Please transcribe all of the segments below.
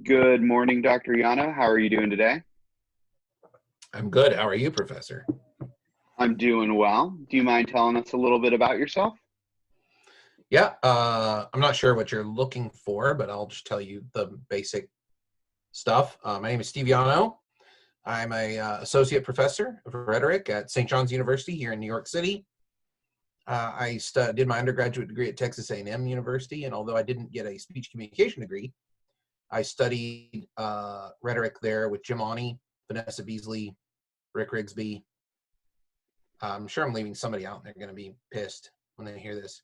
Good morning, Dr. Llano. How are you doing today? I'm good. How are you, Professor? I'm doing well. Do you mind telling us a little bit about yourself? Yeah, I'm not sure what you're looking for, but I'll just tell you the basic stuff. My name is Stephen Llano. I'm a associate professor of rhetoric at St. John's University here in New York City. I did my undergraduate degree at Texas A&M University, and although I didn't get a speech communication degree, I studied rhetoric there with Jim Awney, Vanessa Beasley, Rick Rigsby. I'm sure I'm leaving somebody out, and they're going to be pissed when they hear this.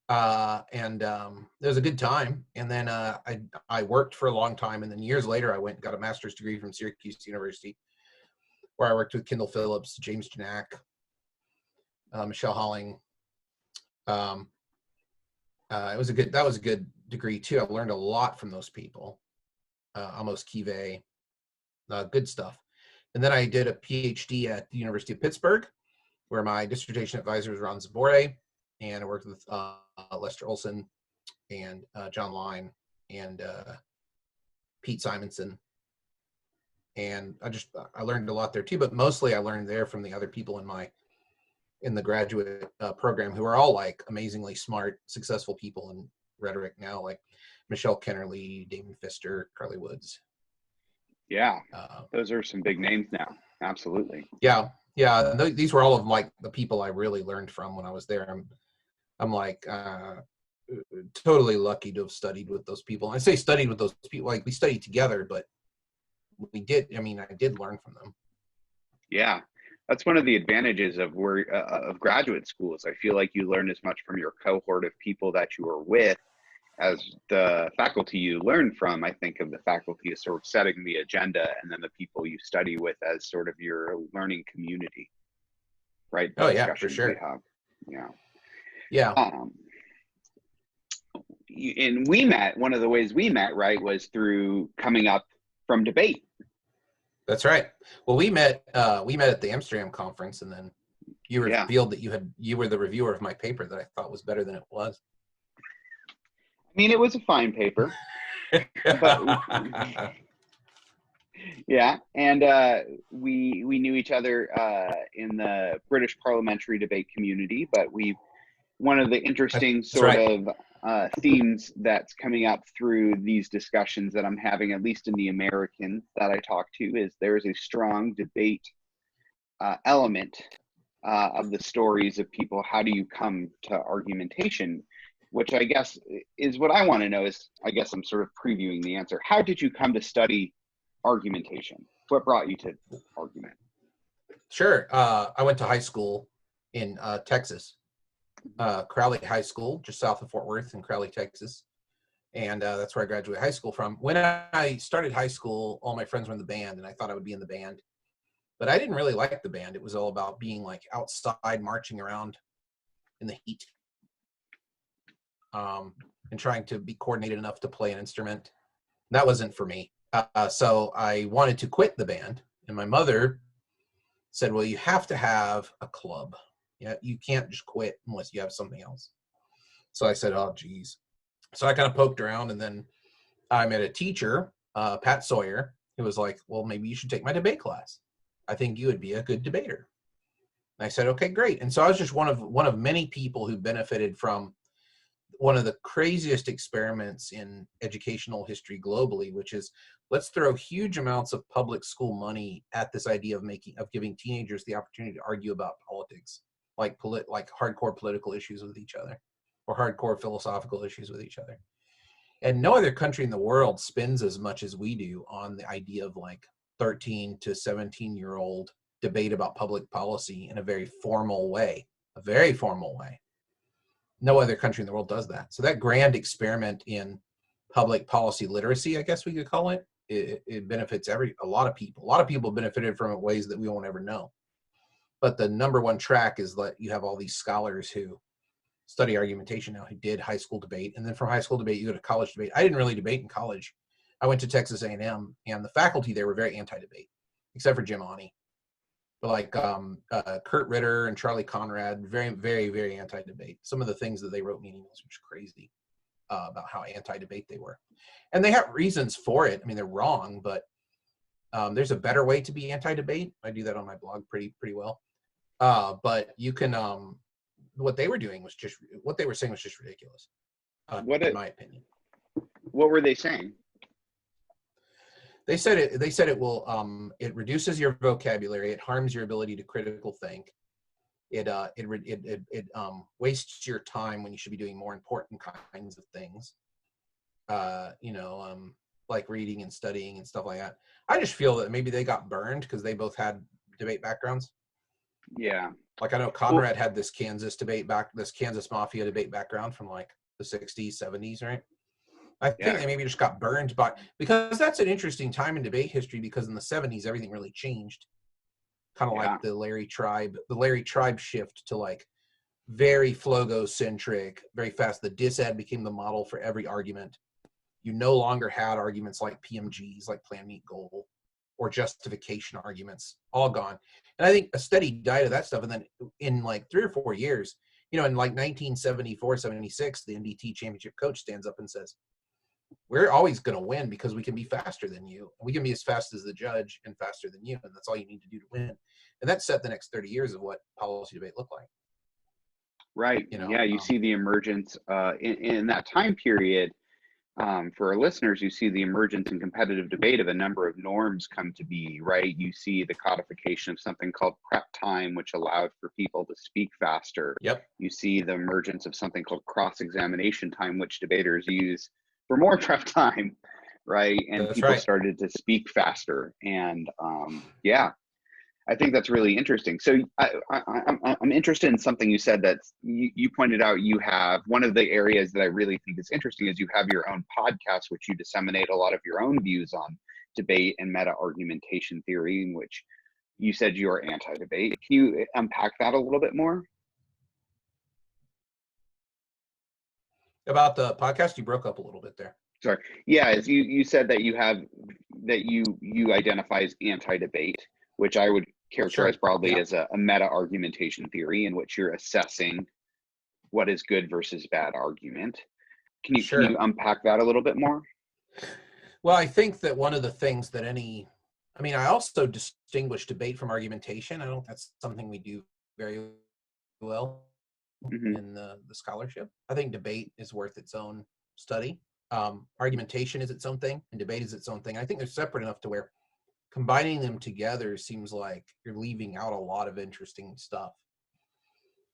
And it was a good time. And then I worked for a long time, and then years later I went and got a master's degree from Syracuse University, where I worked with Kendall Phillips, James Janak, Michelle Holling. That was a good degree too. I learned a lot from those people. Amos Kive, good stuff. And then I did a PhD at the University of Pittsburgh, where my dissertation advisor was Ron Zabore, and I worked with Lester Olson and John Line and Pete Simonson. And I learned a lot there too, but mostly I learned there from the other people in the graduate program who are all like amazingly smart, successful people in rhetoric now, like Michelle Kennerly, Damon Pfister, Carly Woods. Yeah, those are some big names now. Absolutely. Yeah. These were all of like the people I really learned from when I was there. I'm like totally lucky to have studied with those people. And I say studied with those people, like we studied together, but I did learn from them. Yeah, that's one of the advantages of graduate schools. I feel like you learn as much from your cohort of people that you are with as the faculty you learn from. I think of the faculty as sort of setting the agenda, and then the people you study with as sort of your learning community, right? Oh yeah, for sure. Yeah. And we met, one of the ways we met, right, was through coming up from debate. That's right. Well, we met at the Amsterdam conference, and then you revealed that you were the reviewer of my paper that I thought was better than it was. I mean, it was a fine paper, but yeah. And we knew each other in the British parliamentary debate community, but one of the interesting themes that's coming up through these discussions that I'm having, at least in the Americans that I talk to, is there is a strong debate element of the stories of people. How do you come to argumentation? Which I guess is what I want to know. Is, I guess I'm sort of previewing the answer. How did you come to study argumentation? What brought you to argument? Sure. I went to high school in Texas, Crowley High School, just south of Fort Worth in Crowley, Texas. And that's where I graduated high school from. When I started high school, all my friends were in the band, and I thought I would be in the band. But I didn't really like the band. It was all about being like outside, marching around in the heat. And trying to be coordinated enough to play an instrument. That wasn't for me. So I wanted to quit the band. And my mother said, well, you have to have a club. Yeah, you can't just quit unless you have something else. So I said, oh, geez. So I kind of poked around, and then I met a teacher, Pat Sawyer, who was like, well, maybe you should take my debate class. I think you would be a good debater. And I said, okay, great. And so I was just one of many people who benefited from one of the craziest experiments in educational history globally, which is let's throw huge amounts of public school money at this idea of giving teenagers the opportunity to argue about politics, like hardcore political issues with each other, or hardcore philosophical issues with each other. And no other country in the world spends as much as we do on the idea of like 13 to 17-year-old debate about public policy in a very formal way. No other country in the world does that. So that grand experiment in public policy literacy, I guess we could call it, it benefits a lot of people. A lot of people benefited from it in ways that we won't ever know. But the number one track is that you have all these scholars who study argumentation now, who did high school debate. And then from high school debate, you go to college debate. I didn't really debate in college. I went to Texas A&M, and the faculty there were very anti-debate, except for Jim Awney. But like Kurt Ritter and Charlie Conrad, very, very, very anti-debate. Some of the things that they wrote in emails were crazy. about how anti-debate they were. And they have reasons for it. I mean, they're wrong, but there's a better way to be anti-debate. I do that on my blog pretty well. But you can, what they were saying was just ridiculous, in my opinion. What were they saying? They said it will, it reduces your vocabulary. It harms your ability to critical think. It wastes your time when you should be doing more important kinds of things. Like reading and studying and stuff like that. I just feel that maybe they got burned because they both had debate backgrounds. Yeah. Like I know Conrad had this Kansas Mafia debate background from like the 60s, 70s, right? I think they maybe just got burned because that's an interesting time in debate history, because in the 70s everything really changed. Kind of like the Larry Tribe shift to like very flogo-centric, very fast. The disad became the model for every argument. You no longer had arguments like PMGs, like plan, meet, goal, or justification arguments, all gone. And I think a steady diet of that stuff. And then in like 3 or 4 years, in like 1974, 76, the NDT championship coach stands up and says, we're always going to win because we can be faster than you. We can be as fast as the judge and faster than you. And that's all you need to do to win. And that set the next 30 years of what policy debate looked like. Right. You see the emergence in that time period. For our listeners, you see the emergence in competitive debate of a number of norms come to be, right? You see the codification of something called prep time, which allowed for people to speak faster. Yep. You see the emergence of something called cross-examination time, which debaters use for more prep time, right? And That's people right. started to speak faster. And I think that's really interesting. So I'm interested in something you said that you pointed out. You have one of the areas that I really think is interesting is you have your own podcast, which you disseminate a lot of your own views on debate and meta argumentation theory, in which you said you are anti-debate. Can you unpack that a little bit more? About the podcast, you broke up a little bit there. Sorry. Yeah, as you said that you identify as anti-debate, which I would characterize broadly as a meta argumentation theory in which you're assessing what is good versus bad argument. Can you unpack that a little bit more? Well, I think that one of the things that I also distinguish debate from argumentation. That's something we do very well in the scholarship. I think debate is worth its own study. Argumentation is its own thing, and debate is its own thing. I think they're separate enough to where combining them together seems like you're leaving out a lot of interesting stuff.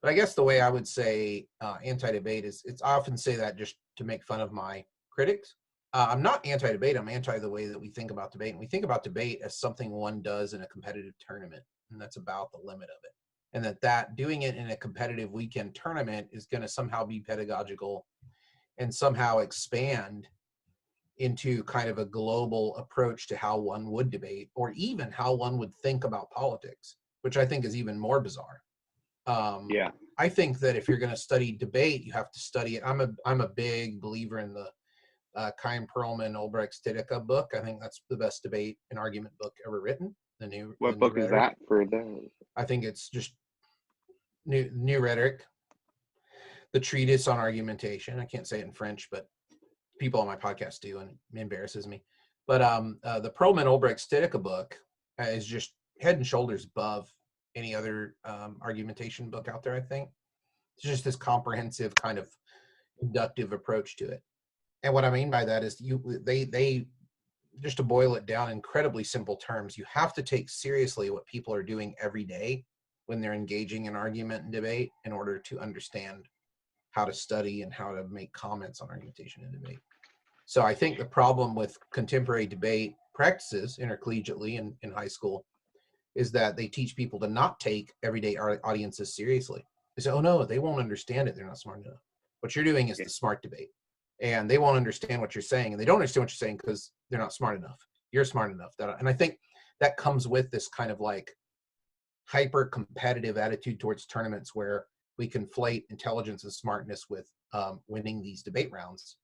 But I guess the way I would say anti-debate is, I often say that just to make fun of my critics. I'm not anti-debate. I'm anti the way that we think about debate. And we think about debate as something one does in a competitive tournament, and that's about the limit of it. And that doing it in a competitive weekend tournament is going to somehow be pedagogical and somehow expand into kind of a global approach to how one would debate, or even how one would think about politics, which I think is even more bizarre. I think that if you're going to study debate, you have to study it. I'm a big believer in the Chaim Perlman Ulbricht-Stidicka book. I think that's the best debate and argument book ever written. What book is that for those? I think it's just New Rhetoric, the treatise on argumentation. I can't say it in French, but people on my podcast do, and it embarrasses me. But the Perlman Ulbricht-Stidicka book is just head and shoulders above any other argumentation book out there, I think. It's just this comprehensive kind of inductive approach to it. And what I mean by that is they just to boil it down in incredibly simple terms, you have to take seriously what people are doing every day when they're engaging in argument and debate in order to understand how to study and how to make comments on argumentation and debate. So I think the problem with contemporary debate practices intercollegiately in high school is that they teach people to not take everyday audiences seriously. They say, oh no, they won't understand it. They're not smart enough. What you're doing is the smart debate. And they won't understand what you're saying. And they don't understand what you're saying because they're not smart enough. You're smart enough. And I think that comes with this kind of like hyper competitive attitude towards tournaments where we conflate intelligence and smartness with winning these debate rounds,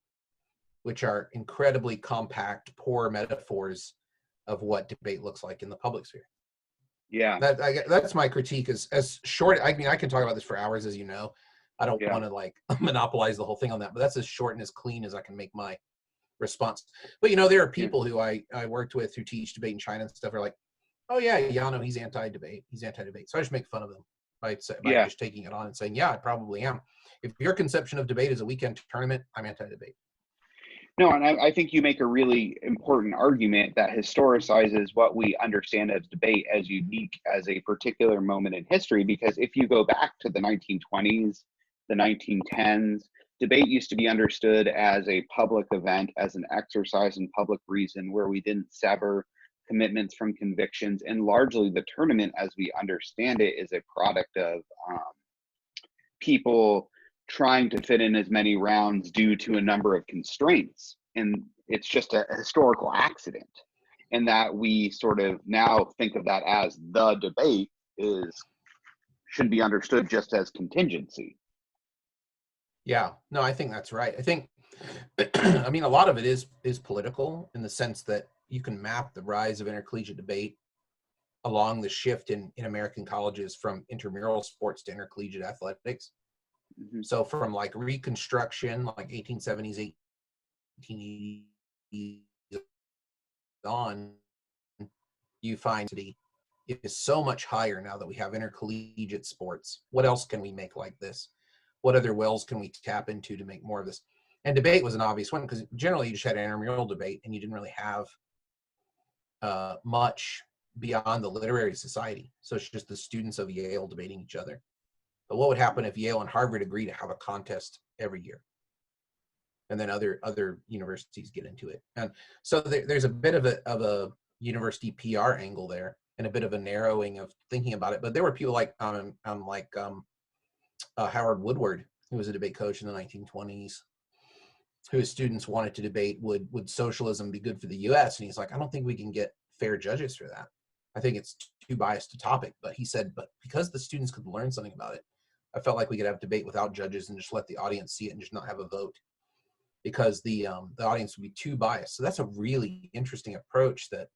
which are incredibly compact, poor metaphors of what debate looks like in the public sphere. Yeah, That's my critique. As short. I mean, I can talk about this for hours, as you know, I don't Yeah. want to like monopolize the whole thing on that, but that's as short and as clean as I can make my response. But you know, there are people who I worked with who teach debate in China and stuff are like, oh yeah, Llano, he's anti-debate. He's anti-debate. So I just make fun of them by Yeah. just taking it on and saying, yeah, I probably am. If your conception of debate is a weekend tournament, I'm anti-debate. No, and I think you make a really important argument that historicizes what we understand as debate as unique as a particular moment in history. Because if you go back to the 1920s, the 1910s, debate used to be understood as a public event, as an exercise in public reason, where we didn't sever commitments from convictions. And largely the tournament, as we understand it, is a product of people trying to fit in as many rounds due to a number of constraints. And it's just a historical accident. And that we sort of now think of that as the debate should be understood just as contingency. Yeah, no, I think that's right. I think, I mean, a lot of it is political in the sense that you can map the rise of intercollegiate debate along the shift in American colleges from intramural sports to intercollegiate athletics. Mm-hmm. So from like Reconstruction, like 1870s, 1880s on, you find it is so much higher now that we have intercollegiate sports. What else can we make like this? What other wells can we tap into to make more of this? And debate was an obvious one because generally you just had an intramural debate and you didn't really have much beyond the literary society. So it's just the students of Yale debating each other. But what would happen if Yale and Harvard agree to have a contest every year? And then other universities get into it. And so there's a bit of a university PR angle there and a bit of a narrowing of thinking about it. But there were people like Howard Woodward, who was a debate coach in the 1920s, whose students wanted to debate would socialism be good for the US? And he's like, I don't think we can get fair judges for that. I think it's too biased a topic. But he said, but because the students could learn something about it, I felt like we could have debate without judges and just let the audience see it and just not have a vote, because the audience would be too biased. So that's a really interesting approach that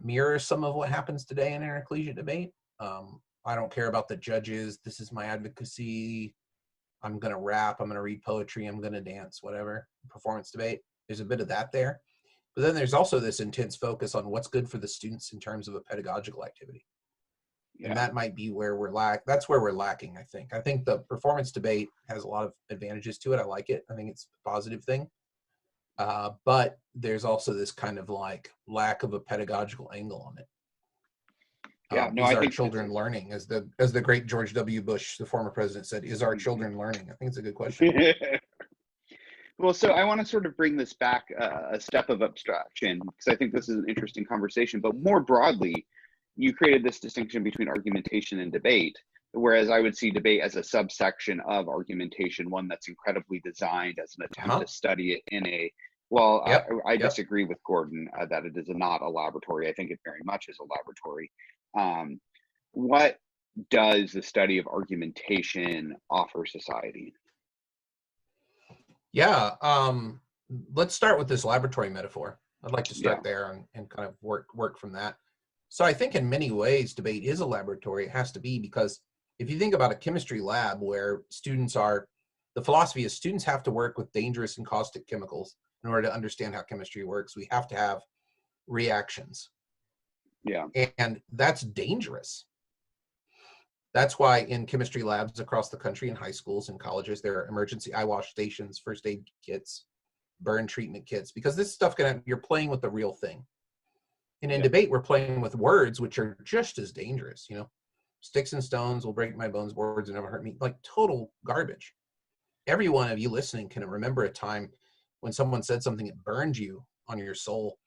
mirrors some of what happens today in intercollegiate debate. I don't care about the judges. This is my advocacy. I'm going to rap. I'm going to read poetry. I'm going to dance, whatever. Performance debate. There's a bit of that there. But then there's also this intense focus on what's good for the students in terms of a pedagogical activity. Yeah. And that might be where that's where we're lacking, I think. I think the performance debate has a lot of advantages to it. I like it. I think it's a positive thing. But there's also this kind of like lack of a pedagogical angle on it. Yeah, no, I think children learning, as the great George W. Bush, the former president, said, is our children learning? I think it's a good question. Well, so I want to sort of bring this back a step of abstraction, because I think this is an interesting conversation. But more broadly, you created this distinction between argumentation and debate, whereas I would see debate as a subsection of argumentation, one that's incredibly designed as an attempt to study it in a, well, I disagree with Gordon that it is not a laboratory. I think it very much is a laboratory. What does the study of argumentation offer society? Yeah, let's start with this laboratory metaphor. I'd like to start there and kind of work from that. So I think in many ways, debate is a laboratory. It has to be, because if you think about a chemistry lab where the philosophy is students have to work with dangerous and caustic chemicals in order to understand how chemistry works. We have to have reactions. Yeah. And that's dangerous. That's why in chemistry labs across the country, in high schools and colleges, there are emergency eye wash stations, first aid kits, burn treatment kits, because this stuff you're playing with the real thing. And in debate, we're playing with words, which are just as dangerous. You know, sticks and stones will break my bones, words will never hurt me. Like total garbage. Every one of you listening can remember a time when someone said something that burned you on your soul.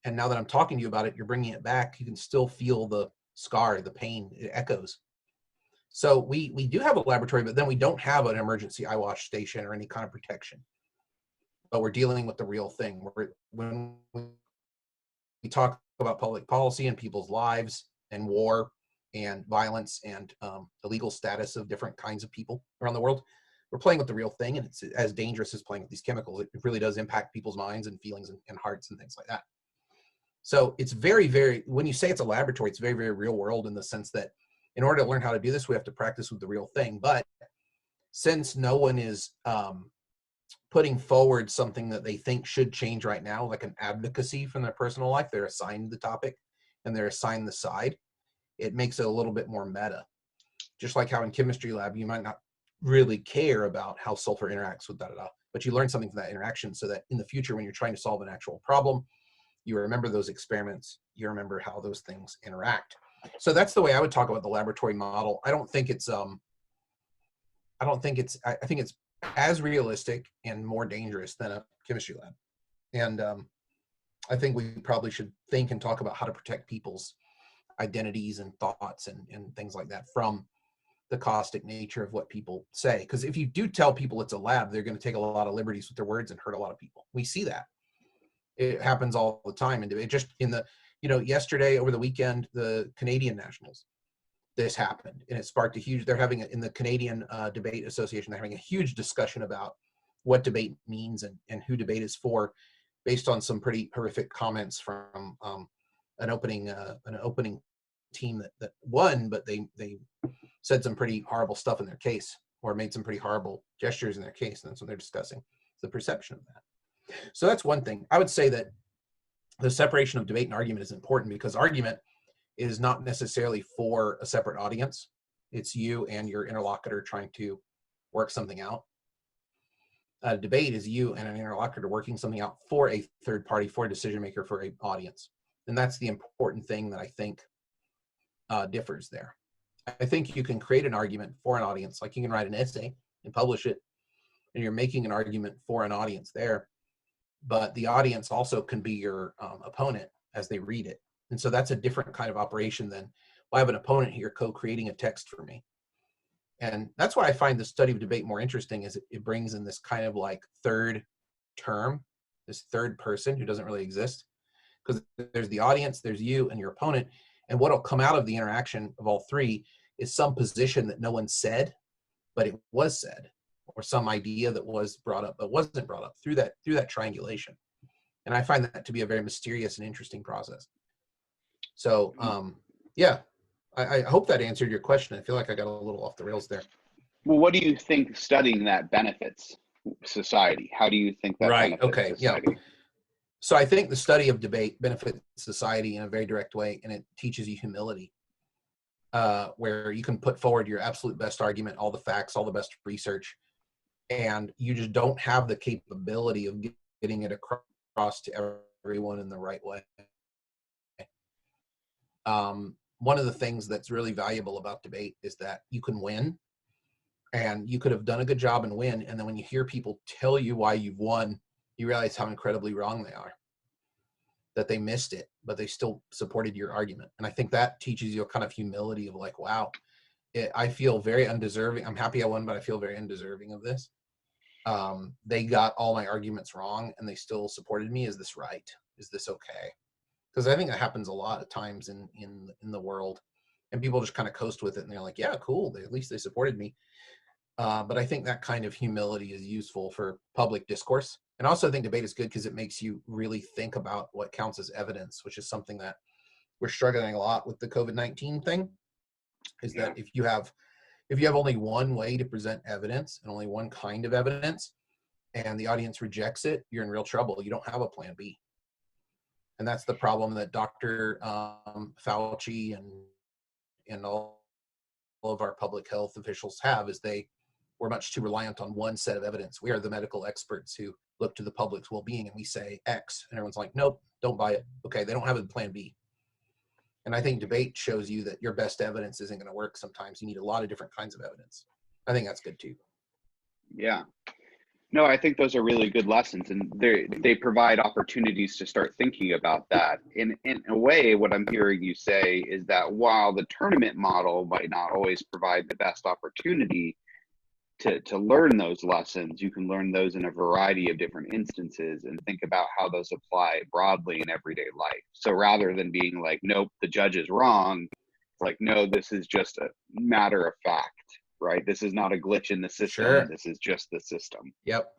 And now that I'm talking to you about it, you're bringing it back. You can still feel the scar, the pain, it echoes. So we do have a laboratory, but then we don't have an emergency eye wash station or any kind of protection. But we're dealing with the real thing. When we talk about public policy and people's lives and war and violence and the legal status of different kinds of people around the world, we're playing with the real thing, and it's as dangerous as playing with these chemicals. It really does impact people's minds and feelings and hearts and things like that. So it's very, very, when you say it's a laboratory, it's very, very real world in the sense that in order to learn how to do this, we have to practice with the real thing. But since no one is putting forward something that they think should change right now, like an advocacy from their personal life, they're assigned the topic and they're assigned the side. It makes it a little bit more meta. Just like how in chemistry lab, you might not really care about how sulfur interacts with da-da-da, but you learn something from that interaction so that in the future, when you're trying to solve an actual problem, you remember those experiments, you remember how those things interact. So that's the way I would talk about the laboratory model. I think it's as realistic and more dangerous than a chemistry lab. And I think we probably should think and talk about how to protect people's identities and thoughts and things like that from the caustic nature of what people say. Because if you do tell people it's a lab, they're going to take a lot of liberties with their words and hurt a lot of people. We see that. It happens all the time. And it just yesterday over the weekend, the Canadian Nationals, this happened and it sparked they're having in the Canadian Debate Association, they're having a huge discussion about what debate means and who debate is for, based on some pretty horrific comments from an opening team that won, but they said some pretty horrible stuff in their case or made some pretty horrible gestures in their case. And that's what they're discussing, the perception of that. So that's one thing. I would say that the separation of debate and argument is important because argument is not necessarily for a separate audience. It's you and your interlocutor trying to work something out. A debate is you and an interlocutor working something out for a third party, for a decision maker, for an audience. And that's the important thing that I think differs there. I think you can create an argument for an audience, like you can write an essay and publish it, and you're making an argument for an audience there. But the audience also can be your opponent as they read it. And so that's a different kind of operation than, well, I have an opponent here co-creating a text for me. And that's why I find the study of debate more interesting, is it brings in this kind of like third term, this third person who doesn't really exist. Because there's the audience, there's you and your opponent. And what'll come out of the interaction of all three is some position that no one said, but it was said, or some idea that was brought up but wasn't brought up through that triangulation. And I find that to be a very mysterious and interesting process. So yeah, I hope that answered your question. I feel like I got a little off the rails there. Well, what do you think studying that benefits society? How do you think that benefits society? Yeah. So I think the study of debate benefits society in a very direct way, and it teaches you humility, where you can put forward your absolute best argument, all the facts, all the best research, and you just don't have the capability of getting it across to everyone in the right way. One of the things that's really valuable about debate is that you can win, and you could have done a good job and win, and then when you hear people tell you why you've won, you realize how incredibly wrong they are, that they missed it, but they still supported your argument. And I think that teaches you a kind of humility of like, wow, I feel very undeserving. I'm happy I won, but I feel very undeserving of this. They got all my arguments wrong and they still supported me. Is this right? Is this okay? Because I think that happens a lot of times in the world, and people just kind of coast with it and they're like, yeah, cool. At least they supported me. But I think that kind of humility is useful for public discourse. And also I think debate is good because it makes you really think about what counts as evidence, which is something that we're struggling a lot with the COVID-19 thing, is that if you have only one way to present evidence and only one kind of evidence and the audience rejects it, you're in real trouble. You don't have a plan B. And that's the problem that Dr. Fauci and all of our public health officials have, is we're much too reliant on one set of evidence. We are the medical experts who look to the public's well-being and we say X, and everyone's like, nope, don't buy it. Okay, they don't have a plan B. And I think debate shows you that your best evidence isn't going to work sometimes. You need a lot of different kinds of evidence. I think that's good too. Yeah. No, I think those are really good lessons, and they provide opportunities to start thinking about that. In a way, what I'm hearing you say is that while the tournament model might not always provide the best opportunity to learn those lessons, you can learn those in a variety of different instances and think about how those apply broadly in everyday life. So rather than being like, nope, the judge is wrong, it's like, no, this is just a matter of fact, right? This is not a glitch in the system. Sure. This is just the system. Yep.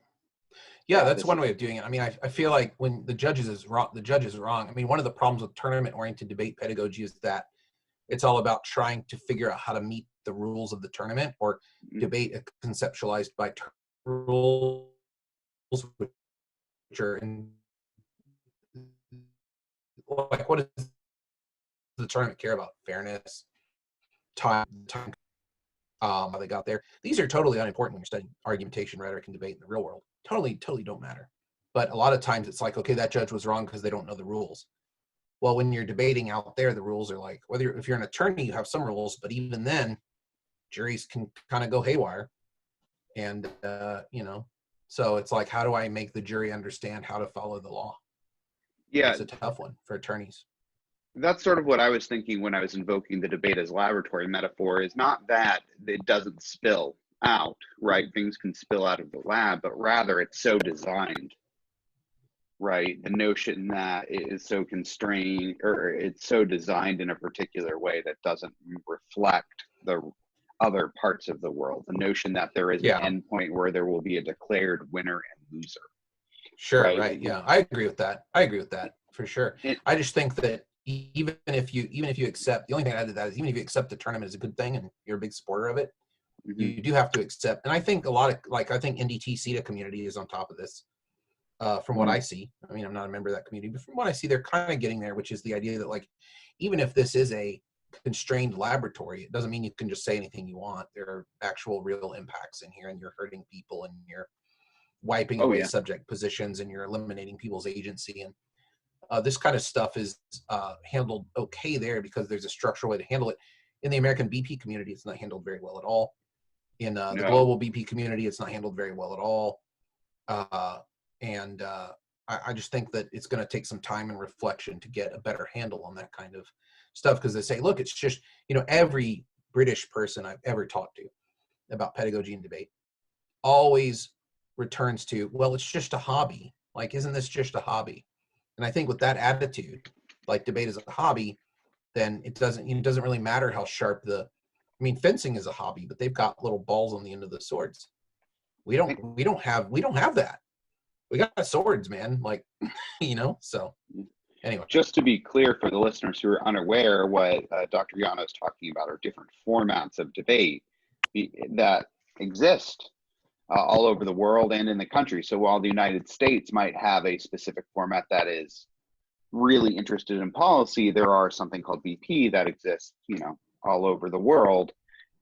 Yeah, that's one way of doing it. I mean, I feel like when the judge is wrong. I mean, one of the problems with tournament-oriented debate pedagogy is that It's all about trying to figure out how to meet the rules of the tournament, or debate conceptualized by rules, which are in, like, what does the tournament care about? Fairness, time, how they got there. These are totally unimportant when you're studying argumentation, rhetoric, and debate in the real world. Totally don't matter. But a lot of times it's like, okay, that judge was wrong because they don't know the rules. Well, when you're debating out there, the rules are like, if you're an attorney, you have some rules, but even then, juries can kind of go haywire. And, so it's like, how do I make the jury understand how to follow the law? Yeah. It's a tough one for attorneys. That's sort of what I was thinking when I was invoking the debate as laboratory metaphor, is not that it doesn't spill out, right? Things can spill out of the lab, but rather it's so designed, right? The notion that it is so constrained, or it's so designed in a particular way that doesn't reflect the other parts of the world. The notion that there is an endpoint where there will be a declared winner and loser. Sure, right. Yeah, I agree with that. For sure. I just think that even if you accept, the only thing I add to that is, even if you accept the tournament is a good thing and you're a big supporter of it, you do have to accept. And I think a lot of, I think NDT-CETA community is on top of this. From what I see, I mean, I'm not a member of that community, but from what I see, they're kind of getting there, which is the idea that, like, even if this is a constrained laboratory, it doesn't mean you can just say anything you want. There are actual real impacts in here, and you're hurting people, and you're wiping away subject positions, and you're eliminating people's agency. And this kind of stuff is handled okay there because there's a structural way to handle it. In the American BP community, it's not handled very well at all. In the global BP community, it's not handled very well at all. I just think that it's going to take some time and reflection to get a better handle on that kind of stuff, because they say, look, it's just, every British person I've ever talked to about pedagogy and debate always returns to, well, it's just a hobby. Like, isn't this just a hobby? And I think with that attitude, like debate is a hobby, then it doesn't really matter how sharp fencing is a hobby, but they've got little balls on the end of the swords. We don't have that. We got swords, man. Like, so anyway. Just to be clear for the listeners who are unaware, what Dr. Llano is talking about are different formats of debate that exist all over the world and in the country. So while the United States might have a specific format that is really interested in policy, there are something called BP that exists, all over the world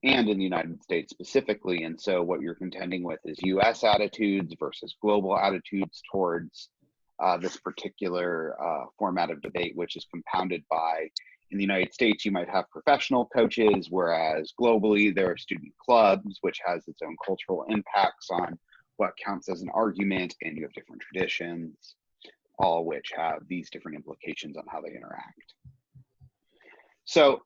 and in the United States specifically. And so what you're contending with is US attitudes versus global attitudes towards this particular format of debate, which is compounded by, in the United States, you might have professional coaches, whereas globally there are student clubs, which has its own cultural impacts on what counts as an argument, and you have different traditions, all which have these different implications on how they interact. So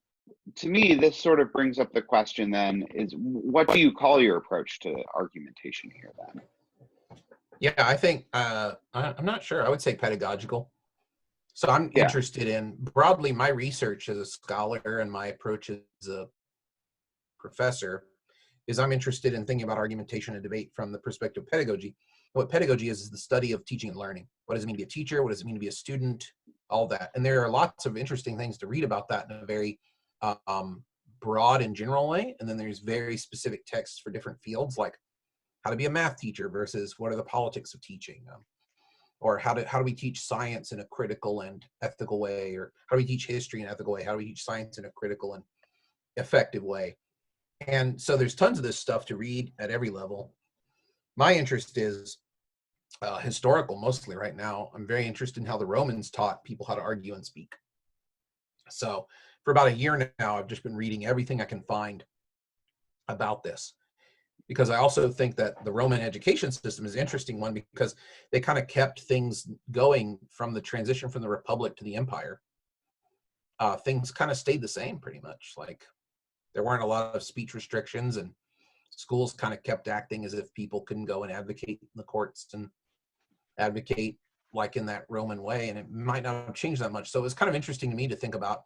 to me, this sort of brings up the question then, is what do you call your approach to argumentation here then? Yeah, I think, I'm not sure. I would say pedagogical. So I'm interested in, broadly, my research as a scholar and my approach as a professor is I'm interested in thinking about argumentation and debate from the perspective of pedagogy. What pedagogy is the study of teaching and learning. What does it mean to be a teacher? What does it mean to be a student? All that. And there are lots of interesting things to read about that in a very broad and general way. And then there's very specific texts for different fields, like how to be a math teacher versus what are the politics of teaching, or how do we teach science in a critical and ethical way, or how do we teach history in an ethical way, how do we teach science in a critical and effective way. And so there's tons of this stuff to read at every level. My interest is historical mostly right now. I'm very interested in how the Romans taught people how to argue and speak. So for about a year now, I've just been reading everything I can find about this, because I also think that the Roman education system is an interesting one, because they kind of kept things going from the transition from the Republic to the Empire. Things kind of stayed the same pretty much. Like, there weren't a lot of speech restrictions, and schools kind of kept acting as if people couldn't go and advocate in the courts and advocate like in that Roman way, and it might not have changed that much. So it's kind of interesting to me to think about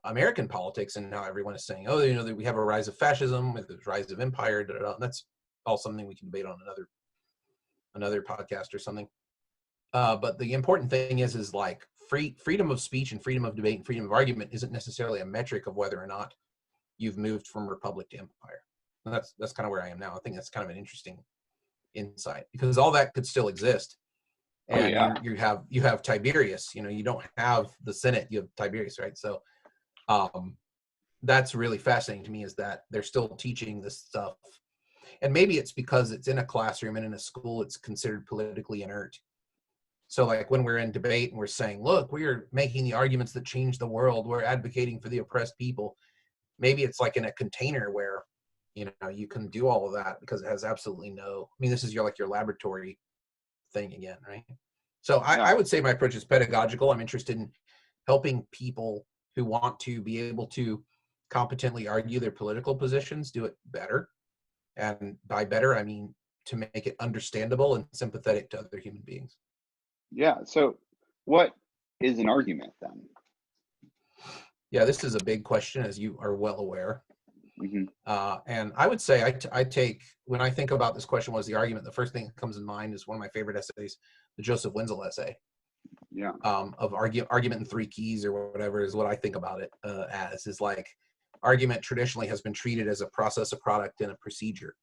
American politics and how everyone is saying, oh, that we have a rise of fascism, with the rise of empire, and that's all something we can debate on another podcast or something. But the important thing is like freedom of speech and freedom of debate and freedom of argument isn't necessarily a metric of whether or not you've moved from republic to empire. And that's kind of where I am now. I think that's kind of an interesting insight, because all that could still exist. And you have Tiberius, you don't have the Senate, you have Tiberius, right? So that's really fascinating to me, is that they're still teaching this stuff. And maybe it's because it's in a classroom and in a school, it's considered politically inert. So like when we're in debate and we're saying, look, we're making the arguments that change the world, we're advocating for the oppressed people. Maybe it's like in a container where, you can do all of that because it has absolutely this is your laboratory thing again, right? So I would say my approach is pedagogical. I'm interested in helping people who want to be able to competently argue their political positions do it better. And by better, I mean to make it understandable and sympathetic to other human beings. Yeah. So what is an argument then? Yeah, this is a big question, as you are well aware. Mm-hmm. And I would say I take, when I think about this question, what is the argument, the first thing that comes in mind is one of my favorite essays, the Joseph Wenzel essay. Yeah. Of argument in 3 keys or whatever is what I think about it as, is like argument traditionally has been treated as a process, a product, and a procedure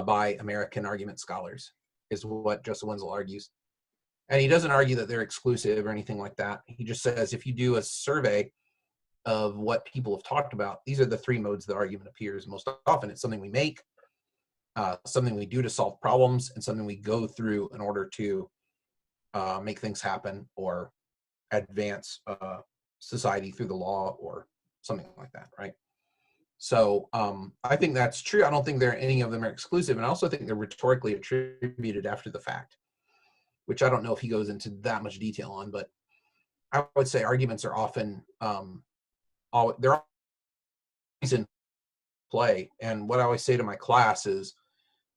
by American argument scholars, is what Joseph Wenzel argues. And he doesn't argue that they're exclusive or anything like that. He just says, if you do a survey of what people have talked about, these are the 3 modes that argument appears most often. It's something we make, something we do to solve problems, and something we go through in order to make things happen or advance society through the law or something like that, right? So I think that's true. I don't think any of them are exclusive. And I also think they're rhetorically attributed after the fact, which I don't know if he goes into that much detail on, but I would say arguments are often, they're always in play. And what I always say to my class is,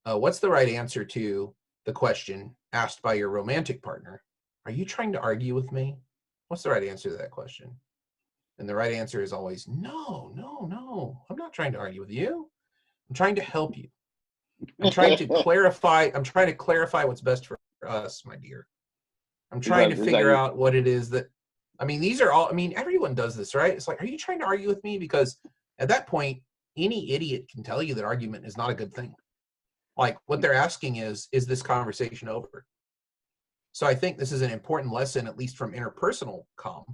what's the right answer to the question asked by your romantic partner? Are you trying to argue with me? What's the right answer to that question? And the right answer is always, no, I'm not trying to argue with you. I'm trying to help you. I'm trying to clarify what's best for us, my dear. I'm trying to figure out what it is that, these are all, everyone does this, right? It's like, are you trying to argue with me? Because at that point, any idiot can tell you that argument is not a good thing. Like, what they're asking is this conversation over? So I think this is an important lesson, at least from interpersonal comm,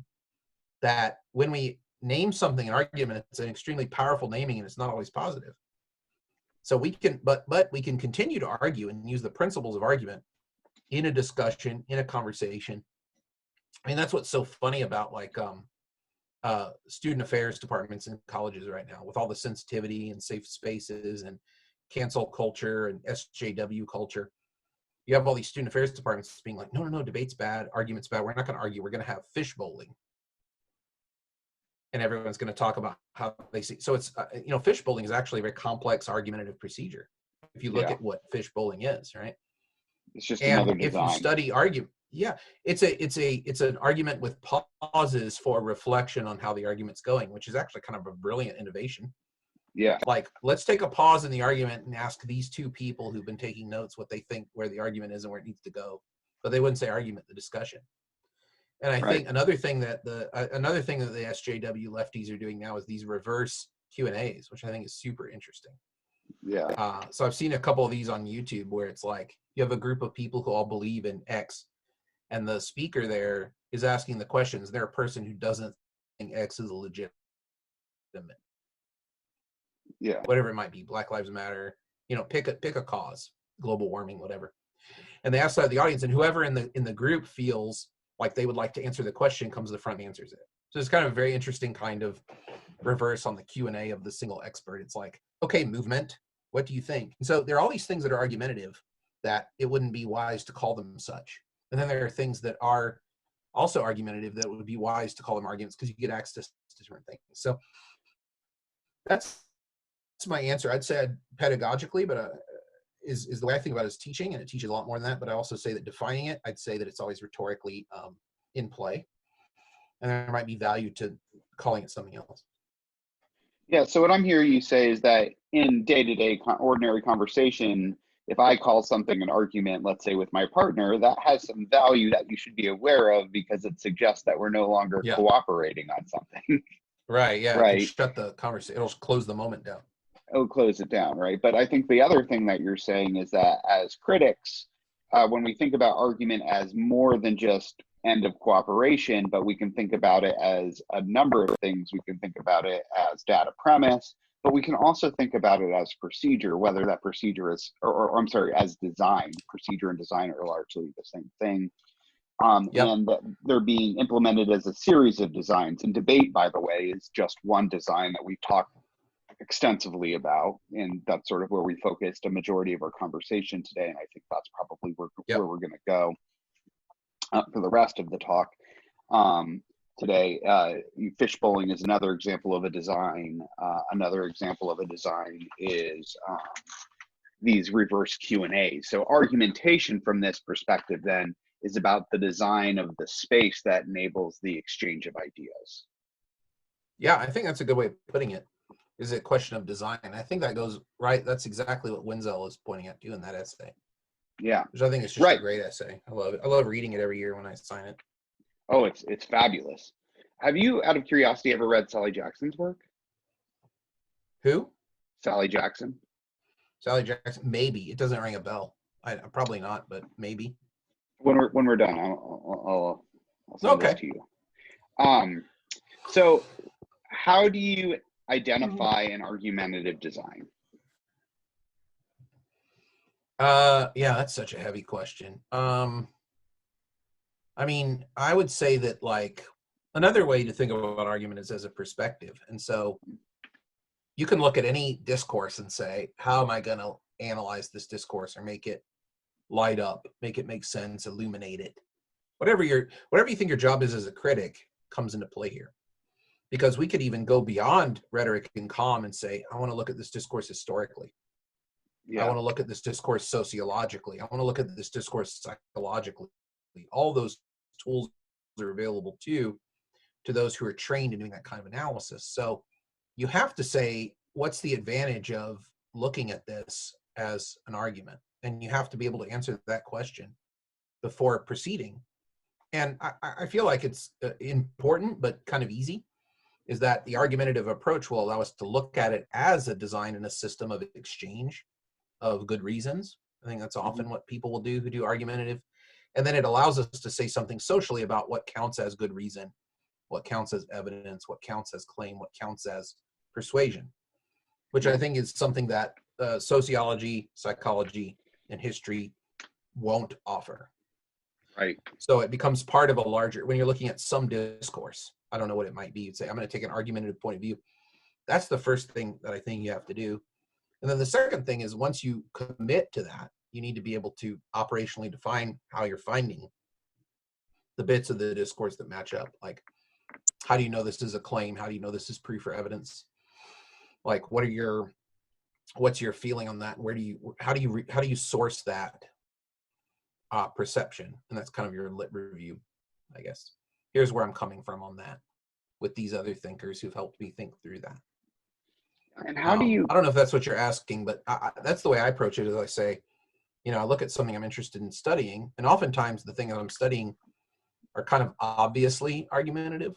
that when we name something an argument, it's an extremely powerful naming, and it's not always positive. So we can, but we can continue to argue and use the principles of argument in a discussion, in a conversation. That's what's so funny about student affairs departments in colleges right now, with all the sensitivity and safe spaces and cancel culture and SJW culture. You have all these student affairs departments being like, no, debate's bad, argument's bad, we're not going to argue, we're going to have fish bowling. And everyone's going to talk about how they see. So it's, fish bowling is actually a very complex argumentative procedure. If you look at what fish bowling is, right? It's just another design. If you study argument, it's an argument with pauses for reflection on how the argument's going, which is actually kind of a brilliant innovation. Yeah. Like, let's take a pause in the argument and ask these 2 people who've been taking notes what they think where the argument is and where it needs to go. But they wouldn't say argument, the discussion. And I think another thing that the SJW lefties are doing now is these reverse Q&As, which I think is super interesting. Yeah. So I've seen a couple of these on YouTube where it's like you have a group of people who all believe in X, and the speaker there is asking the questions. They're a person who doesn't think X is a legitimate. Yeah. Whatever it might be, Black Lives Matter, pick a cause, global warming, whatever. And they ask that of the audience, and whoever in the group feels like they would like to answer the question comes to the front and answers it. So it's kind of a very interesting kind of reverse on the Q&A of the single expert. It's like, okay, movement, what do you think? And so there are all these things that are argumentative that it wouldn't be wise to call them such. And then there are things that are also argumentative that would be wise to call them arguments because you get access to different things. So that's my answer. I'd say pedagogically, but is the way I think about it is teaching, and it teaches a lot more than that. But I also say that defining it, I'd say that it's always rhetorically in play, and there might be value to calling it something else. Yeah. So what I'm hearing you say is that in day-to-day ordinary conversation, if I call something an argument, let's say with my partner, that has some value that you should be aware of because it suggests that we're no longer cooperating on something. Right. Yeah. Right. It can shut the conversation. It'll close the moment down. It'll close it down. Right. But I think the other thing that you're saying is that as critics, when we think about argument as more than just end of cooperation, but we can think about it as a number of things. We can think about it as data premise, but we can also think about it as procedure, whether that procedure is, or I'm sorry, as design. Procedure and design are largely the same thing. And that they're being implemented as a series of designs. And debate, by the way, is just one design that we've talked extensively about, and that's sort of where we focused a majority of our conversation today. And I think that's probably where we're going to go for the rest of the talk today. Fish bowling is another example of a design. Another example of a design is these reverse Q&As. So argumentation from this perspective then is about the design of the space that enables the exchange of ideas. Yeah, I think that's a good way of putting it. Is it a question of design? I think that goes right. That's exactly what Wenzel is pointing at too in that essay. Yeah, which I think is just a great essay. I love it. I love reading it every year when I sign it. Oh, it's fabulous. Have you, out of curiosity, ever read Sally Jackson's work? Who? Sally Jackson. Sally Jackson. Maybe. It doesn't ring a bell. Probably not, but maybe. When we're done, I'll send this to you. So how do you identify an argumentative design? Yeah, that's such a heavy question. I mean, I would say that like another way to think about argument is as a perspective. And so you can look at any discourse and say, how am I going to analyze this discourse or make it light up, make it make sense, illuminate it? Whatever you think your job is as a critic comes into play here. Because we could even go beyond rhetoric and calm and say, I want to look at this discourse historically. I want to look at this discourse sociologically. I want to look at this discourse psychologically. All those tools are available to those who are trained in doing that kind of analysis. So you have to say, what's the advantage of looking at this as an argument? And you have to be able to answer that question before proceeding. And I feel like it's important, but kind of easy, is that the argumentative approach will allow us to look at it as a design and a system of exchange of good reasons. I think that's often what people will do who do argumentative. And then it allows us to say something socially about what counts as good reason, what counts as evidence, what counts as claim, what counts as persuasion, which I think is something that sociology, psychology, and history won't offer. Right. So it becomes part of a larger, when you're looking at some discourse, I don't know what it might be, you'd say, I'm going to take an argumentative point of view. That's the first thing that I think you have to do. And then the second thing is, once you commit to that, you need to be able to operationally define how you're finding the bits of the discourse that match up. Like, how do you know this is a claim? How do you know this is proof or evidence? Like, what's your feeling on that? How do you source that perception? And that's kind of your lit review, I guess. Here's where I'm coming from on that with these other thinkers who've helped me think through that. And how do you, I don't know if that's what you're asking, but that's the way I approach it. Is I say, I look at something I'm interested in studying, and oftentimes the thing that I'm studying are kind of obviously argumentative,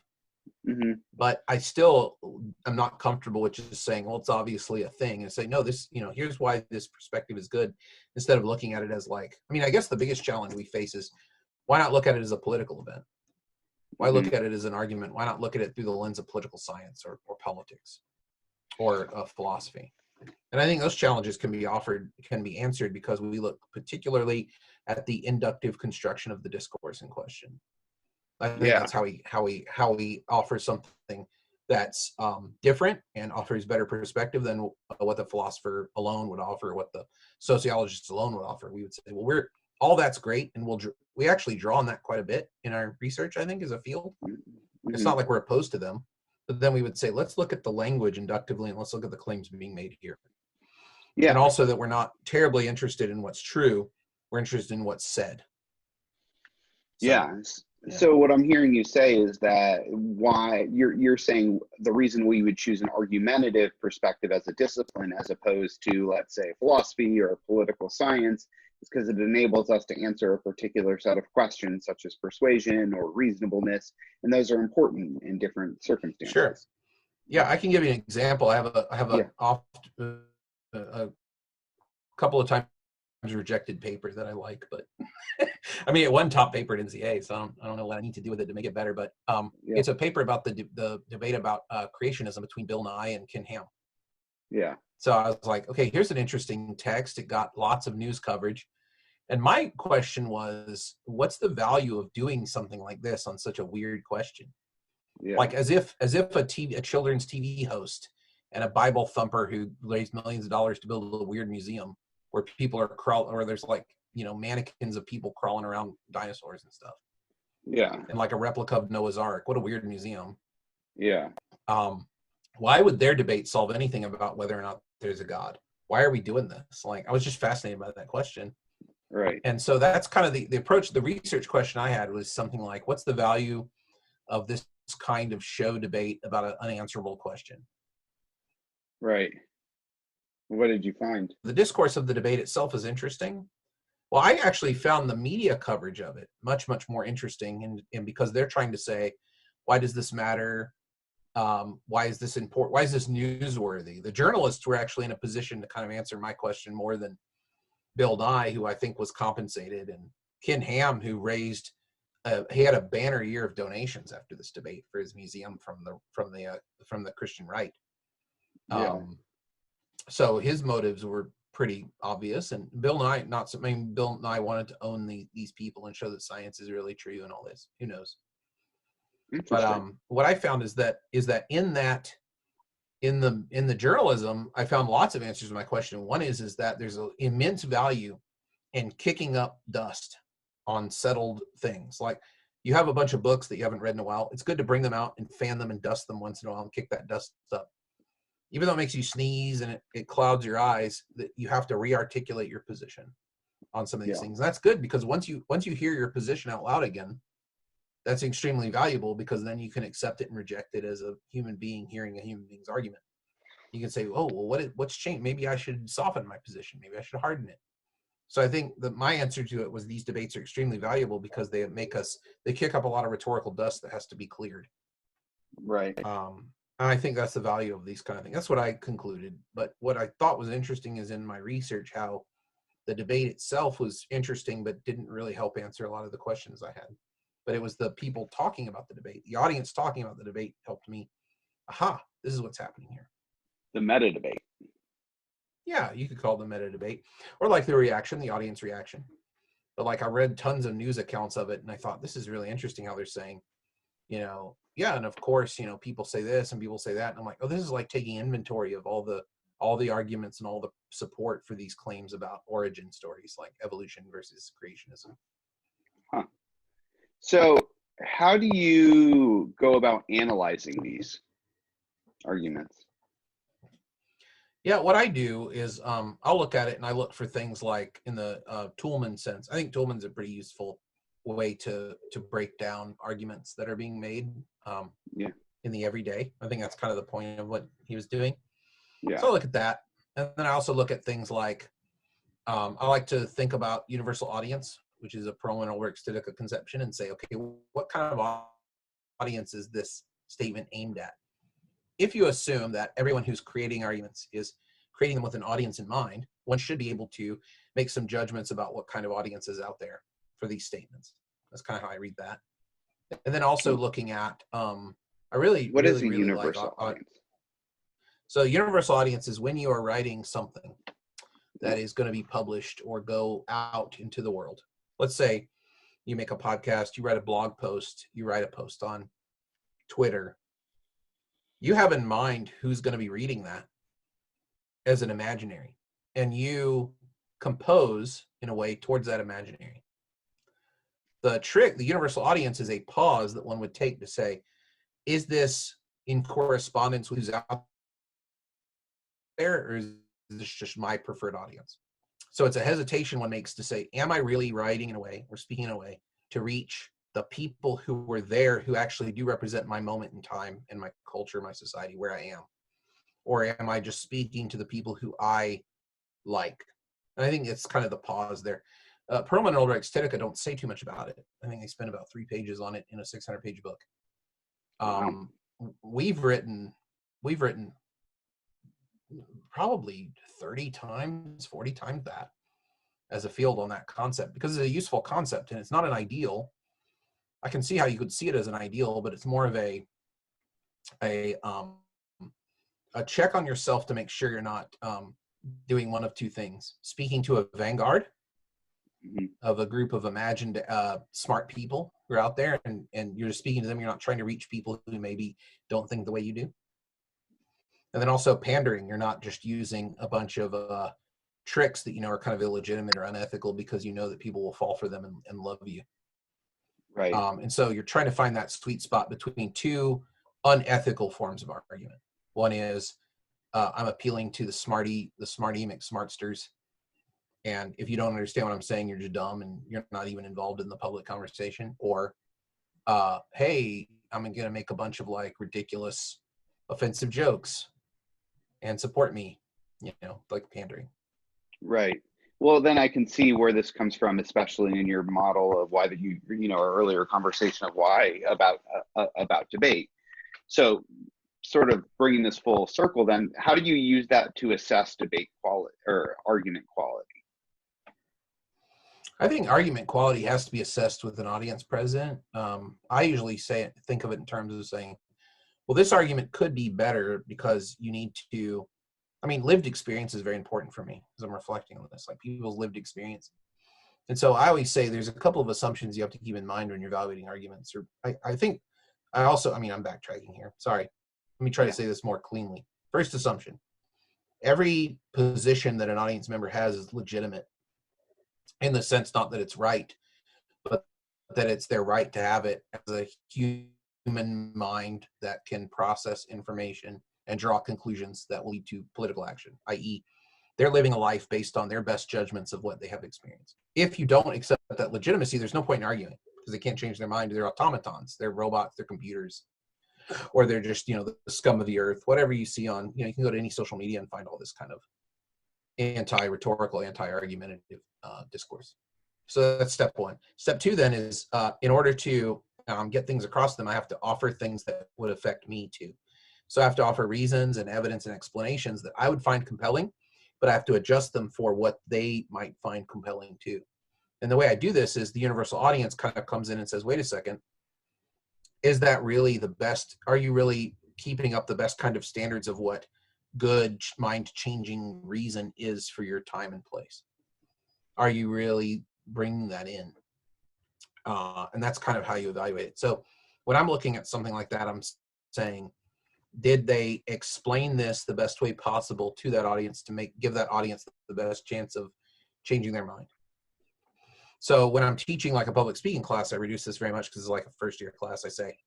but I still am not comfortable with just saying, well, it's obviously a thing, and say, no, this, here's why this perspective is good, instead of looking at it as like, I guess the biggest challenge we face is, why not look at it as a political event? Why look at it as an argument? Why not look at it through the lens of political science or politics or philosophy? And I think those challenges can be answered because we look particularly at the inductive construction of the discourse in question. I think that's how we offer something that's different and offers better perspective than what the philosopher alone would offer, what the sociologist alone would offer. We would say, well, all that's great, and we actually draw on that quite a bit in our research, I think, as a field. It's not like we're opposed to them, but then we would say, let's look at the language inductively, and let's look at the claims being made here. Yeah. And also that we're not terribly interested in what's true, we're interested in what's said. So. Yeah. Yeah. So what I'm hearing you say is that why you're saying the reason we would choose an argumentative perspective as a discipline as opposed to, let's say, philosophy or political science is because it enables us to answer a particular set of questions such as persuasion or reasonableness, and those are important in different circumstances. Sure. Yeah, I can give you an example. I have Yeah. a couple of times rejected paper that I like, but I mean, it won top paper at NCA, so I don't know what I need to do with it to make it better. But Yeah. it's a paper about the debate about creationism between Bill Nye and Ken Ham. Yeah. So I was like, okay, here's an interesting text. It got lots of news coverage. And my question was, what's the value of doing something like this on such a weird question? Yeah. Like as if a children's TV host and a Bible thumper who raised millions of dollars to build a weird museum where people are where there's like, mannequins of people crawling around dinosaurs and stuff. Yeah. And like a replica of Noah's Ark. What a weird museum. Yeah. Why would their debate solve anything about whether or not there's a God? Why are we doing this? Like, I was just fascinated by that question. Right. And so that's kind of the approach. The research question I had was something like, what's the value of this kind of show debate about an unanswerable question? Right. What did you find? The discourse of the debate itself is interesting. Well, I actually found the media coverage of it much, much more interesting. And because they're trying to say, why does this matter? Why is this important? Why is this newsworthy? The journalists were actually in a position to kind of answer my question more than Bill Nye, who I think was compensated, and Ken Ham, who raised, he had a banner year of donations after this debate for his museum from the Christian right. Yeah. So his motives were pretty obvious, and Bill Nye, Bill Nye wanted to own these people and show that science is really true and all this. Who knows? But what I found is that in the journalism, I found lots of answers to my question. One is that there's an immense value in kicking up dust on settled things. Like, you have a bunch of books that you haven't read in a while. It's good to bring them out and fan them and dust them once in a while and kick that dust up. Even though it makes you sneeze and it clouds your eyes, that you have to re-articulate your position on some of these things. And that's good, because once you hear your position out loud again, that's extremely valuable, because then you can accept it and reject it as a human being hearing a human being's argument. You can say, oh, well, what's changed? Maybe I should soften my position. Maybe I should harden it. So I think that my answer to it was, these debates are extremely valuable because they kick up a lot of rhetorical dust that has to be cleared. Right. And I think that's the value of these kind of things. That's what I concluded. But what I thought was interesting is, in my research, how the debate itself was interesting, but didn't really help answer a lot of the questions I had. But it was the people talking about the debate, the audience talking about the debate, helped me. Aha, this is what's happening here. The meta debate. Yeah, you could call it the meta debate, or like the reaction, the audience reaction. But like, I read tons of news accounts of it, and I thought, this is really interesting how they're saying, yeah, and of course, people say this and people say that. And I'm like, oh, this is like taking inventory of all the arguments and all the support for these claims about origin stories, like evolution versus creationism. Huh. So how do you go about analyzing these arguments? Yeah, what I do is I'll look at it and I look for things like, in the Toulmin sense. I think Toulmin's a pretty useful way to break down arguments that are being made in the everyday. I think that's kind of the point of what he was doing. Yeah. So I look at that. And then I also look at things like, I like to think about universal audience, which is a pro-analytic conception, and say, okay, what kind of audience is this statement aimed at? If you assume that everyone who's creating arguments is creating them with an audience in mind, one should be able to make some judgments about what kind of audience is out there for these statements. That's kind of how I read that. And then also looking at, What is a universal audience? So universal audience is when you are writing something that is going to be published or go out into the world. Let's say you make a podcast, you write a blog post, you write a post on Twitter. You have in mind who's going to be reading that as an imaginary, and you compose in a way towards that imaginary. The universal audience, is a pause that one would take to say, is this in correspondence with who's out there, or is this just my preferred audience? So it's a hesitation one makes to say, am I really writing in a way or speaking in a way to reach the people who were there who actually do represent my moment in time and my culture, my society, where I am? Or am I just speaking to the people who I like? And I think it's kind of the pause there. Perlman and Ulrich's Titica don't say too much about it. I think they spend about 3 pages on it in a 600-page book. Wow. We've written probably 30 times, 40 times that as a field on that concept, because it's a useful concept and it's not an ideal. I can see how you could see it as an ideal, but it's more of a check on yourself to make sure you're not doing one of two things: speaking to a vanguard of a group of imagined smart people who are out there, and you're just speaking to them. You're not trying to reach people who maybe don't think the way you do. And then also pandering. You're not just using a bunch of tricks that you know are kind of illegitimate or unethical because you know that people will fall for them and love you. Right. And so you're trying to find that sweet spot between two unethical forms of argument. One is I'm appealing to the smarty McSmartsters, and if you don't understand what I'm saying, you're just dumb and you're not even involved in the public conversation. Or hey, I'm gonna make a bunch of like ridiculous, offensive jokes and support me, you know, like pandering. Right. Well, then I can see where this comes from, especially in your model of why that our earlier conversation of why about debate. So, sort of bringing this full circle, then how do you use that to assess debate quality or argument quality? I think argument quality has to be assessed with an audience present. I usually think of it in terms of saying, well, this argument could be better because you need to, lived experience is very important for me as I'm reflecting on this, like people's lived experience. And so I always say there's a couple of assumptions you have to keep in mind when you're evaluating arguments. Or I'm backtracking here. Sorry. Let me try to say this more cleanly. First assumption: every position that an audience member has is legitimate, in the sense not that it's right, but that it's their right to have it as a human mind that can process information and draw conclusions that will lead to political action, i.e., they're living a life based on their best judgments of what they have experienced. If you don't accept that legitimacy, there's no point in arguing, because they can't change their mind. They're automatons, they're robots, they're computers, or they're just, the scum of the earth, whatever you see on, you can go to any social media and find all this kind of anti-rhetorical, anti-argumentative discourse. So that's step one. Step two then is, in order to get things across to them, I have to offer things that would affect me too. So I have to offer reasons and evidence and explanations that I would find compelling, but I have to adjust them for what they might find compelling too. And the way I do this is the universal audience kind of comes in and says, wait a second, is that really the best? Are you really keeping up the best kind of standards of what good mind-changing reason is for your time and place? Are you really bringing that in? And that's kind of how you evaluate it. So when I'm looking at something like that, I'm saying, did they explain this the best way possible to that audience to give that audience the best chance of changing their mind? So when I'm teaching like a public speaking class, I reduce this very much because it's like a first-year class. I say,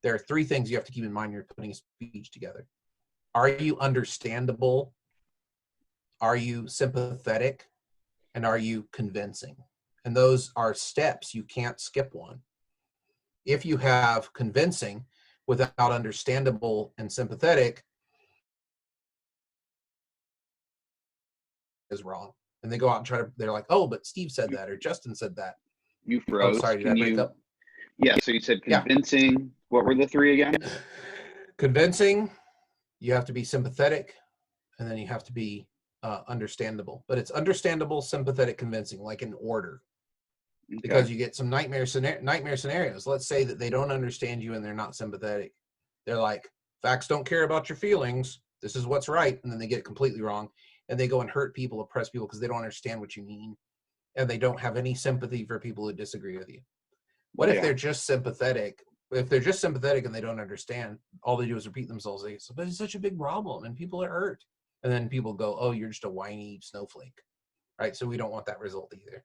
there are 3 things you have to keep in mind when you're putting a speech together. Are you understandable? Are you sympathetic? And are you convincing? And those are steps. You can't skip one. If you have convincing without understandable and sympathetic, is wrong. And they go out and they're like, oh, but Steve said that, or Justin said that. You froze. Oh, sorry, did I break up? Yeah, so you said convincing. Yeah. What were the 3 again? Convincing, you have to be sympathetic, and then you have to be understandable. But it's understandable, sympathetic, convincing, like in order. Okay. Because you get some nightmare scenarios. Let's say that they don't understand you and they're not sympathetic. They're like, facts don't care about your feelings. This is what's right. And then they get it completely wrong. And they go and hurt people, oppress people, because they don't understand what you mean. And they don't have any sympathy for people who disagree with you. What if they're just sympathetic? If they're just sympathetic and they don't understand, all they do is repeat themselves. They say, but it's such a big problem and people are hurt. And then people go, oh, you're just a whiny snowflake, right? So we don't want that result either.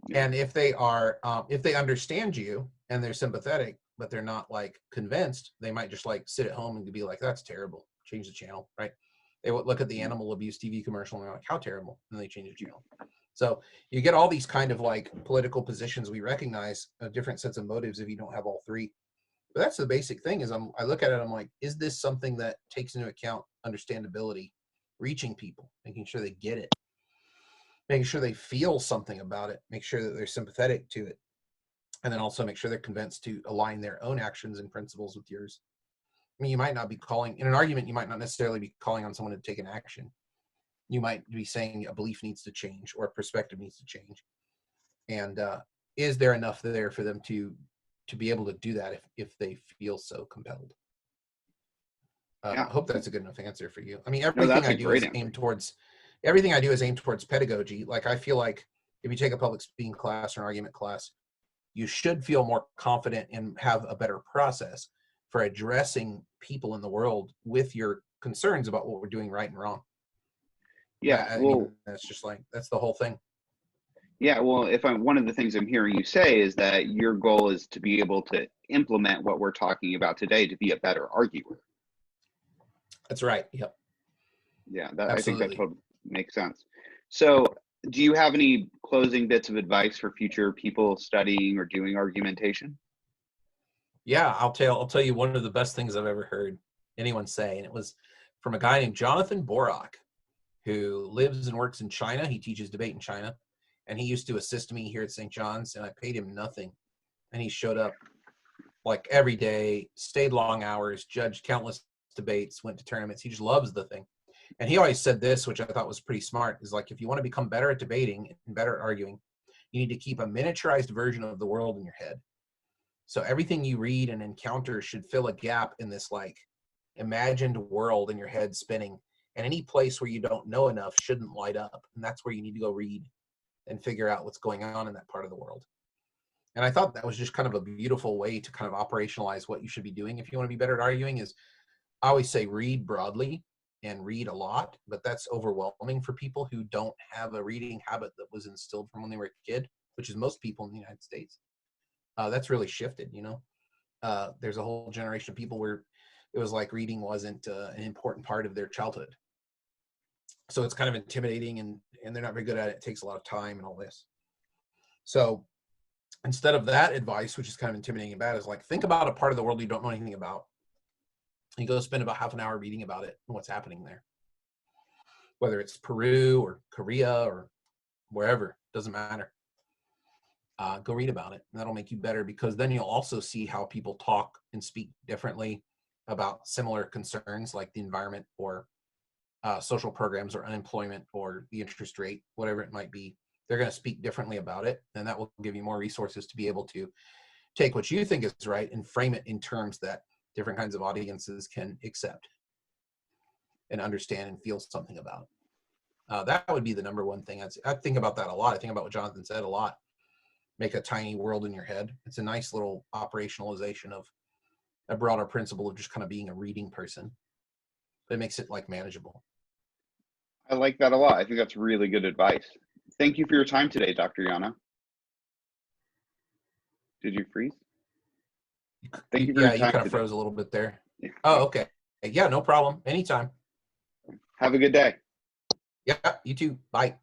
Yeah. And if they are, if they understand you and they're sympathetic, but they're not like convinced, they might just like sit at home and be like, that's terrible. Change the channel, right? They would look at the animal abuse TV commercial and they're like, how terrible. And they change the channel. So you get all these kind of like political positions. We recognize a different sets of motives if you don't have all three. But that's the basic thing is I look at it, I'm like, is this something that takes into account understandability, reaching people, making sure they get it, making sure they feel something about it, make sure that they're sympathetic to it, and then also make sure they're convinced to align their own actions and principles with yours. I mean, you might not be calling, in an argument, you might not necessarily be calling on someone to take an action. You might be saying a belief needs to change or a perspective needs to change. And is there enough there for them to be able to do that if they feel so compelled? Yeah. I hope that's a good enough answer for you. I mean, No, everything that's a I do great is answer. aimed towards, everything I do is aimed towards pedagogy. Like I feel like if you take a public speaking class or an argument class, you should feel more confident and have a better process for addressing people in the world with your concerns about what we're doing right and wrong. Yeah, I well, mean, that's just like, that's the whole thing. yeah, well, one of the things I'm hearing you say is that your goal is to be able to implement what we're talking about today to be a better arguer. That's right. Yep. Yeah, I think that Absolutely. totally makes sense. So, do you have any closing bits of advice for future people studying or doing argumentation? Yeah, I'll tell you one of the best things I've ever heard anyone say, and it was from a guy named Jonathan Borak, who lives and works in China. He teaches debate in China, and he used to assist me here at St. John's, and I paid him nothing. And he showed up like every day, stayed long hours, judged countless debates, went to tournaments. He just loves the thing. And he always said this, which I thought was pretty smart, is like, if you want to become better at debating and better at arguing, you need to keep a miniaturized version of the world in your head. So everything you read and encounter should fill a gap in this like imagined world in your head spinning. And any place where you don't know enough shouldn't light up. And that's where you need to go read and figure out what's going on in that part of the world. And I thought that was just kind of a beautiful way to kind of operationalize what you should be doing if you want to be better at arguing. Is I always say read broadly and read a lot, but that's overwhelming for people who don't have a reading habit that was instilled from when they were a kid, which is most people in the United States. That's really shifted, you know. There's a whole generation of people where it was like reading wasn't an important part of their childhood. So it's kind of intimidating and they're not very good at it. It takes a lot of time and all this. So instead of that advice, which is kind of intimidating and bad, is like, think about a part of the world you don't know anything about. You go spend about half an hour reading about it and what's happening there. Whether it's Peru or Korea or wherever, doesn't matter. Go read about it. And that'll make you better, because then you'll also see how people talk and speak differently about similar concerns like the environment or social programs or unemployment or the interest rate, whatever it might be. They're going to speak differently about it, and that will give you more resources to be able to take what you think is right and frame it in terms that different kinds of audiences can accept and understand and feel something about. That would be the number one thing. I think about that a lot. I think about what Jonathan said a lot. Make a tiny world in your head. It's a nice little operationalization of a broader principle of just kind of being a reading person. It makes it like manageable. I like that a lot. I think that's really good advice. Thank you for your time today, Dr. Llano. Did you freeze? Thank you for your Yeah, time you kind of today. froze a little bit there. Yeah. Oh, okay. Yeah, no problem. Anytime. Have a good day. Yeah, you too. Bye.